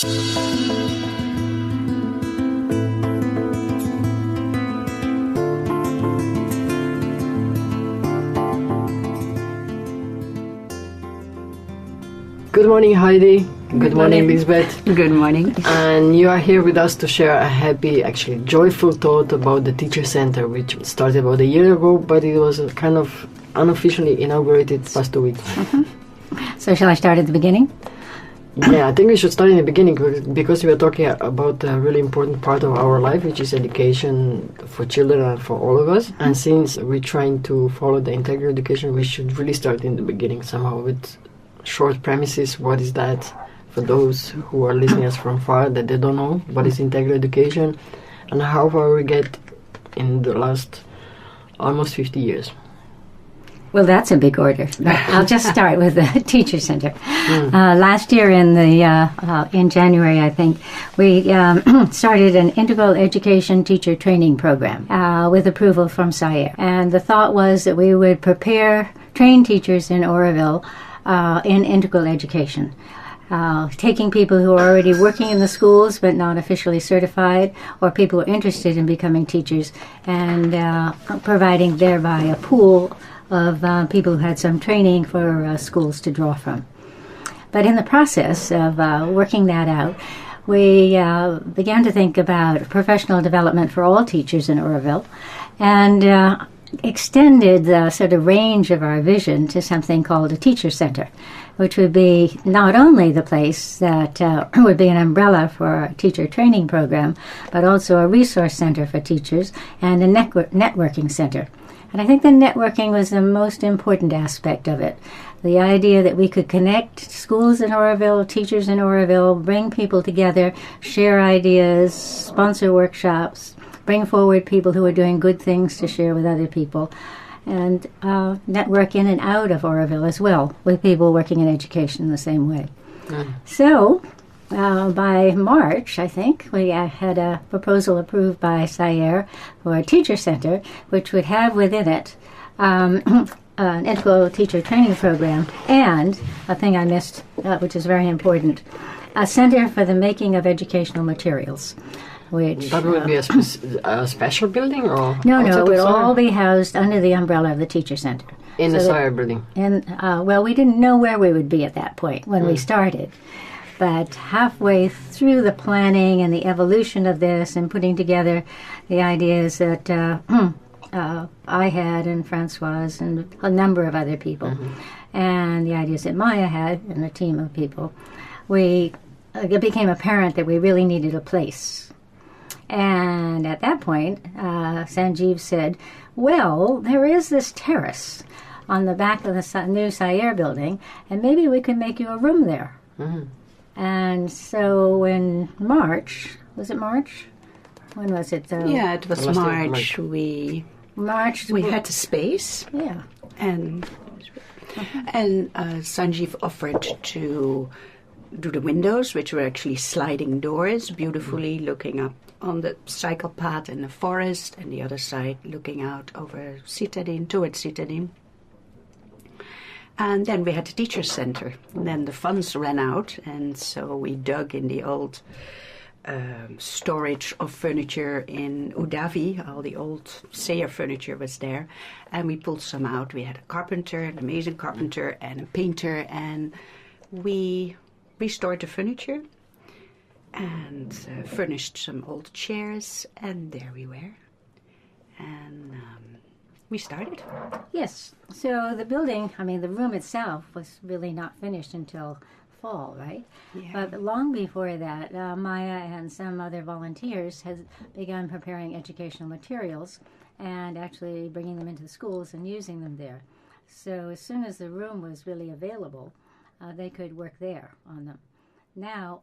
Good morning, Heidi. Good morning, Lisbeth. Good morning. And you are here with us to share a happy, actually joyful thought about the Teacher Center, which started about a year ago, but it was kind of unofficially inaugurated past 2 weeks. So shall I start at the beginning? Yeah, I think we should start in the beginning because we are talking about a really important part of our life, which is education for children and for all of us. And since we're trying to follow the integral education, we should really start in the beginning somehow with short premises. What is that? For those who are listening us from far that they don't know what is integral education and how far we get in the last almost 50 years. Well, that's a big order. I'll just start with the Teacher Center. Last year in January, I think, we started an integral education teacher training program with approval from SAIIER. And the thought was that we would train teachers in Auroville in integral education. Taking people who are already working in the schools but not officially certified, or people who are interested in becoming teachers, and providing thereby a pool of people who had some training for schools to draw from. But in the process of working that out, we began to think about professional development for all teachers in Auroville, and extended the sort of range of our vision to something called a Teacher Center, which would be not only the place that would be an umbrella for a teacher training program, but also a resource center for teachers and a networking center. And I think the networking was the most important aspect of it. The idea that we could connect schools in Auroville, teachers in Auroville, bring people together, share ideas, sponsor workshops, bring forward people who are doing good things to share with other people, and network in and out of Auroville as well, with people working in education the same way. So, by March, I think, we had a proposal approved by SAIIER for a Teacher Center, which would have within it an integral teacher training program, and a thing I missed, which is very important, a center for the making of educational materials. Which, that would be a special building, or no, it would all be housed under the umbrella of the Teacher Center. In the SAIIER building? Well, we didn't know where we would be at that point when we started. But halfway through the planning and the evolution of this and putting together the ideas that I had and Francoise and a number of other people, and the ideas that Maya had and a team of people, it became apparent that we really needed a place. And at that point, Sanjeev said, well, there is this terrace on the back of the new SAIIER building, and maybe we could make you a room there. And so in March, was it March? When was it? Yeah, it was March. We had the space. Yeah. And Sanjeev offered to do the windows, which were actually sliding doors, beautifully looking up on the cycle path in the forest, and the other side looking out over Citadine, towards Citadine. And then we had the Teacher Center. And then the funds ran out, and so we dug in the old storage of furniture in Auroville. All the old SAIIER furniture was there, and we pulled some out. We had a carpenter, an amazing carpenter, and a painter, and we restored the furniture and furnished some old chairs, and there we were. And we started. Yes. So the building, the room itself was really not finished until fall, right? Yeah. But long before that, Maya and some other volunteers had begun preparing educational materials and actually bringing them into the schools and using them there. So as soon as the room was really available, they could work there on them. Now,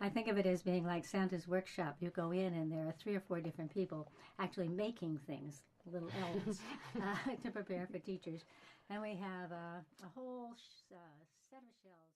I think of it as being like Santa's workshop. You go in and there are 3 or 4 different people actually making things, little elves, to prepare for teachers. And we have a whole set of shelves.